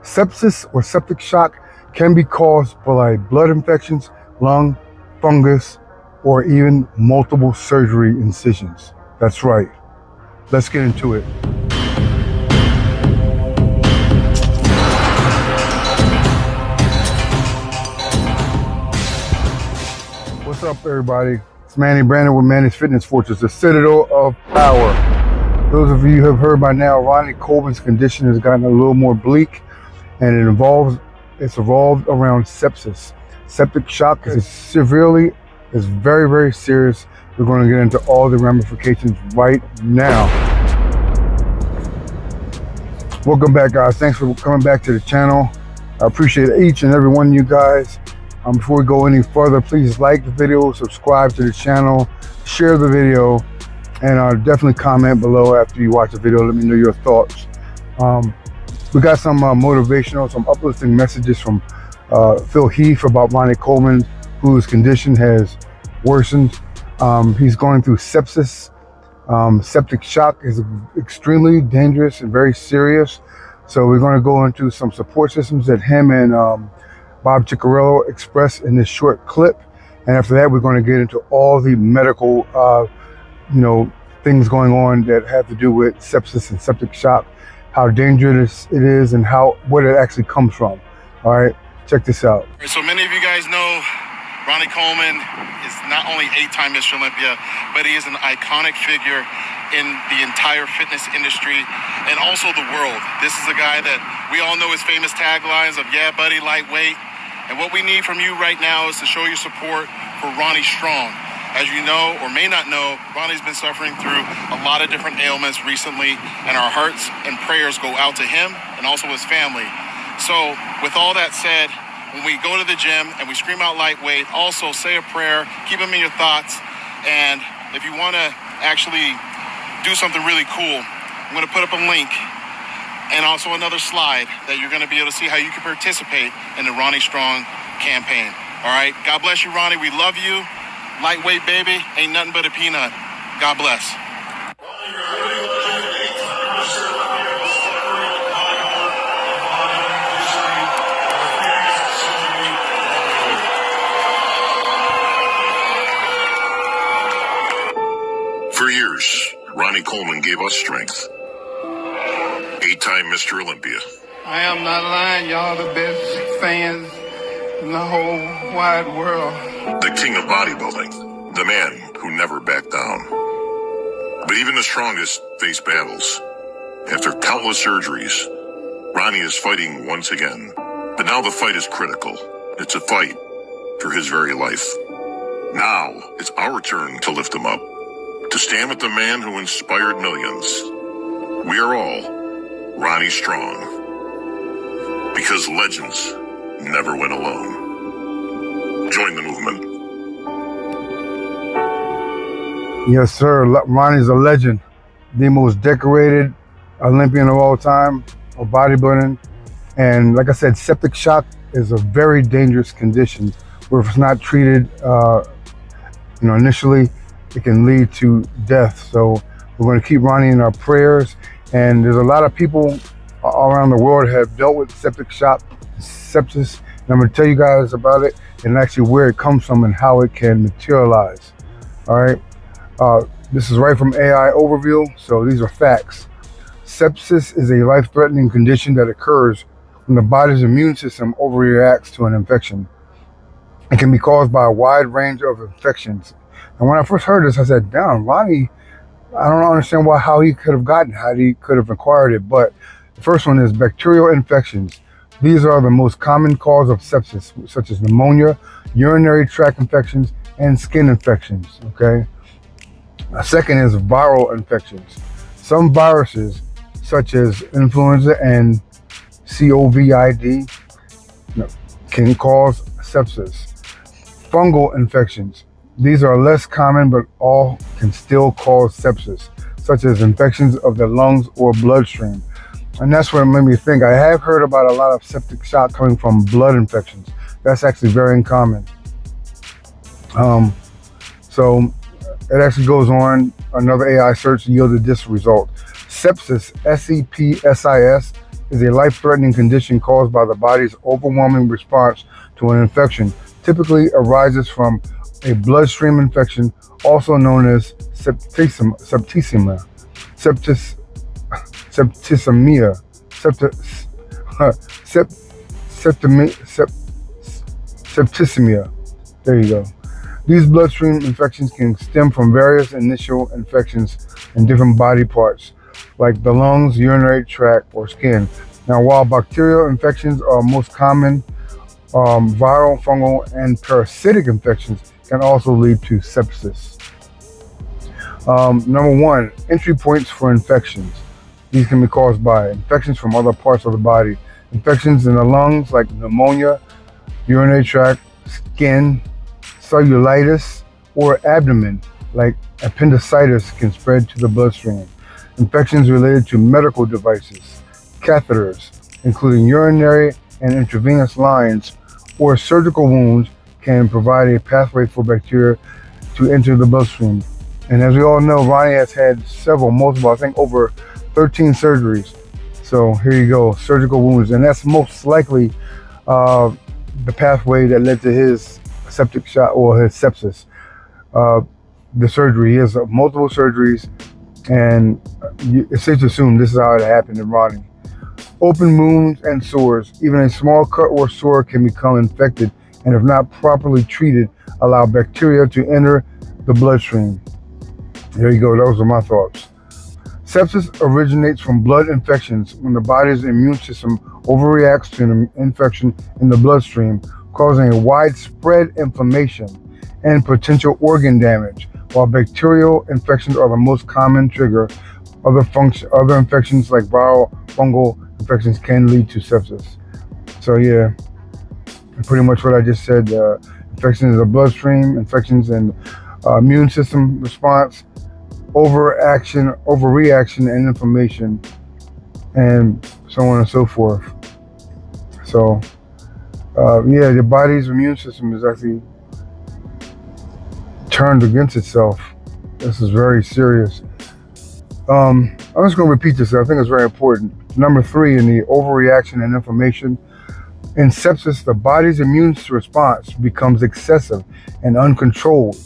Sepsis or septic shock can be caused by blood infections, lung, fungus, or even multiple surgery incisions. That's right. Let's get into it. What's up, everybody? It's Manny Brandon with Manny's Fitness Fortress, the citadel of power. Those of you who have heard by now, Ronnie Coleman's condition has gotten a little more bleak, and it's evolved around sepsis. Septic shock is very, very serious. We're going to get into all the ramifications right now. Welcome back, guys. Thanks for coming back to the channel. I appreciate each and every one of you guys. Before we go any further, please like the video, subscribe to the channel, share the video, and definitely comment below after you watch the video. Let me know your thoughts. We got some motivational, some uplifting messages from Phil Heath about Ronnie Coleman, whose condition has worsened. He's going through sepsis. Septic shock is extremely dangerous and very serious. So we're going to go into some support systems that him and Bob Ciccarello expressed in this short clip. And after that, we're going to get into all the medical, things going on that have to do with sepsis and septic shock, how dangerous it is, and what it actually comes from. All right, check this out. So many of you guys know Ronnie Coleman is not only 8-time Mr. Olympia, but he is an iconic figure in the entire fitness industry and also the world. This is a guy that we all know his famous taglines of "Yeah, buddy, lightweight." And what we need from you right now is to show your support for Ronnie Strong. As you know or may not know, Ronnie's been suffering through a lot of different ailments recently, and our hearts and prayers go out to him and also his family. So with all that said, when we go to the gym and we scream out lightweight, also say a prayer, keep them in your thoughts. And if you want to actually do something really cool, I'm going to put up a link and also another slide that you're going to be able to see how you can participate in the Ronnie Strong campaign. All right. God bless you, Ronnie. We love you. Lightweight, baby. Ain't nothing but a peanut. God bless. For years, Ronnie Coleman gave us strength. 8-time Mr. Olympia. I am not lying, y'all the best fans in the whole wide world. The king of bodybuilding, the man who never backed down. But even the strongest face battles. After countless surgeries, Ronnie is fighting once again. But now the fight is critical. It's a fight for his very life. Now it's our turn to lift him up, to stand with the man who inspired millions. We are all Ronnie Strong, because legends never win alone. Join the movement. Yes, sir. Ronnie's a legend, the most decorated Olympian of all time of bodybuilding. And like I said, septic shock is a very dangerous condition where if it's not treated, initially, it can lead to death. So we're going to keep Ronnie in our prayers. And there's a lot of people around the world have dealt with septic shock, sepsis, and I'm going to tell you guys about it and actually where it comes from and how it can materialize. All right, this is right from AI Overview, so these are facts. Sepsis is a life-threatening condition that occurs when the body's immune system overreacts to an infection. It can be caused by a wide range of infections. And when I first heard this, I said, damn, Ronnie, I don't understand how he could have acquired it. But the first one is bacterial infections. These are the most common cause of sepsis, such as pneumonia, urinary tract infections, and skin infections. Okay. A second is viral infections. Some viruses, such as influenza and COVID, can cause sepsis. Fungal infections. These are less common, but all can still cause sepsis, such as infections of the lungs or bloodstream. And that's what made me think. I have heard about a lot of septic shock coming from blood infections. That's actually very uncommon. So it actually goes on. Another AI search yielded this result. Sepsis, S-E-P-S-I-S, is a life-threatening condition caused by the body's overwhelming response to an infection. Typically arises from a bloodstream infection, also known as septicemia, septis, septicemia, septis, septicemia. There you go. These bloodstream infections can stem from various initial infections in different body parts, like the lungs, urinary tract, or skin. Now, while bacterial infections are most common, viral, fungal, and parasitic infections can also lead to sepsis. Number one, entry points for infections. These can be caused by infections from other parts of the body. Infections in the lungs, like pneumonia, urinary tract, skin, cellulitis, or abdomen, like appendicitis, can spread to the bloodstream. Infections related to medical devices, catheters, including urinary and intravenous lines, or surgical wounds, can provide a pathway for bacteria to enter the bloodstream. And as we all know, Ronnie has had multiple, I think over 13 surgeries. So here you go, surgical wounds. And that's most likely the pathway that led to his septic shock or his sepsis. The surgery, he has multiple surgeries, and it's safe to assume this is how it happened to Ronnie. Open wounds and sores. Even a small cut or sore can become infected, and if not properly treated, allow bacteria to enter the bloodstream. There you go, those are my thoughts. Sepsis originates from blood infections when the body's immune system overreacts to an infection in the bloodstream, causing a widespread inflammation and potential organ damage. While bacterial infections are the most common trigger, other infections like viral, fungal infections can lead to sepsis. So yeah, pretty much what I just said. Infections in the bloodstream, infections in immune system response, overreaction and inflammation, and so on and so forth. So yeah, the body's immune system is actually turned against itself. This is very serious. I'm just going to repeat this. I think it's very important. Number 3, in the overreaction and inflammation. In sepsis, the body's immune response becomes excessive and uncontrolled.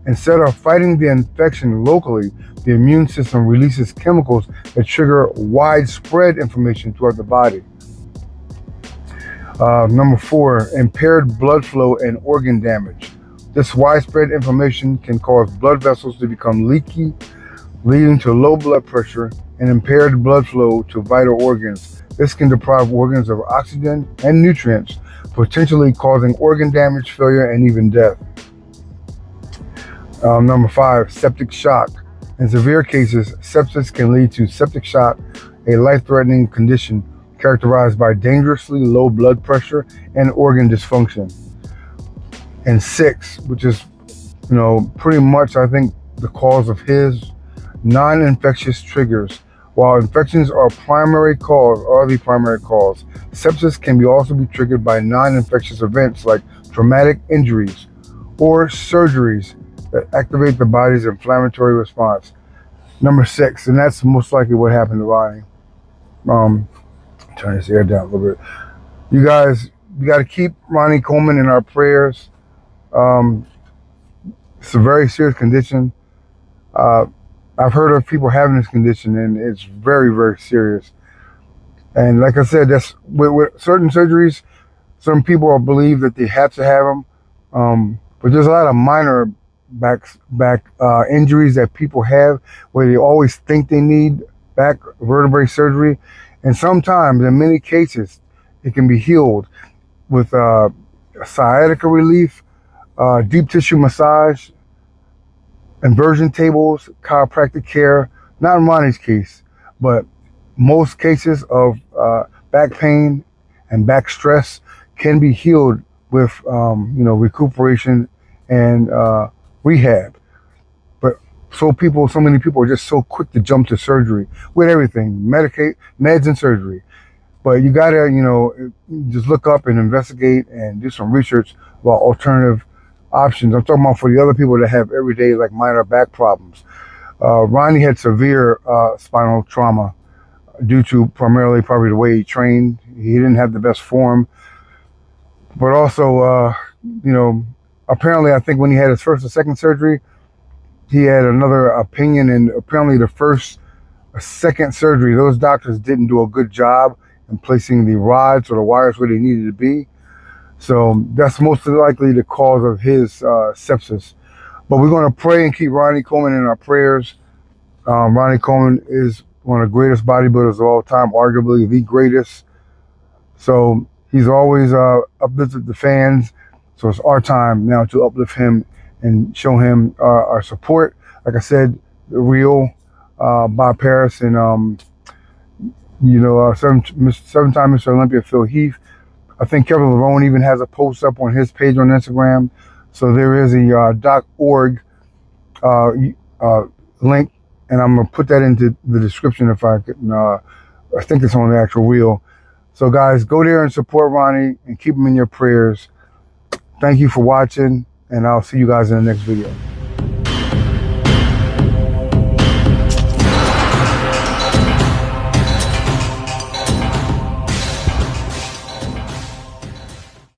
Instead of fighting the infection locally, the immune system releases chemicals that trigger widespread inflammation throughout the body. Number 4, impaired blood flow and organ damage. This widespread inflammation can cause blood vessels to become leaky, leading to low blood pressure and impaired blood flow to vital organs. This can deprive organs of oxygen and nutrients, potentially causing organ damage, failure, and even death. Number 5, septic shock. In severe cases, sepsis can lead to septic shock, a life-threatening condition characterized by dangerously low blood pressure and organ dysfunction. And 6, which is, pretty much, I think, the cause of his non-infectious triggers. While infections are the primary cause, sepsis can also be triggered by non-infectious events like traumatic injuries or surgeries that activate the body's inflammatory response. Number 6, and that's most likely what happened to Ronnie. Turn this air down a little bit. You guys, we got to keep Ronnie Coleman in our prayers. It's a very serious condition. I've heard of people having this condition, and it's very, very serious. And like I said, that's with certain surgeries, some people believe that they have to have them. But there's a lot of minor back injuries that people have where they always think they need back vertebrae surgery. And sometimes, in many cases, it can be healed with sciatica relief, deep tissue massage, inversion tables, chiropractic care. Not in Ronnie's case, but most cases of back pain and back stress can be healed with recuperation and rehab. But so many people are just so quick to jump to surgery with everything, meds and surgery. But you gotta, just look up and investigate and do some research about alternative options. I'm talking about for the other people that have everyday, like minor back problems. Ronnie had severe spinal trauma. due to primarily probably the way he trained. He didn't have the best form, but also, you know, apparently I think when he had his first or second surgery, he had another opinion, and apparently the second surgery, those doctors didn't do a good job in placing the rods or the wires where they needed to be. So that's most likely the cause of his sepsis. But we're going to pray and keep Ronnie Coleman in our prayers. Ronnie Coleman is one of the greatest bodybuilders of all time, arguably the greatest. So he's always uplifted the fans. So it's our time now to uplift him and show him our support. Like I said, the real Bob Paris and you know, seven-time Mr. Olympia Phil Heath. I think Kevin Lerone even has a post up on his page on Instagram. So there is a .org link, and I'm gonna put that into the description if I can. I think it's on the actual reel. So guys, go there and support Ronnie and keep him in your prayers. Thank you for watching, and I'll see you guys in the next video.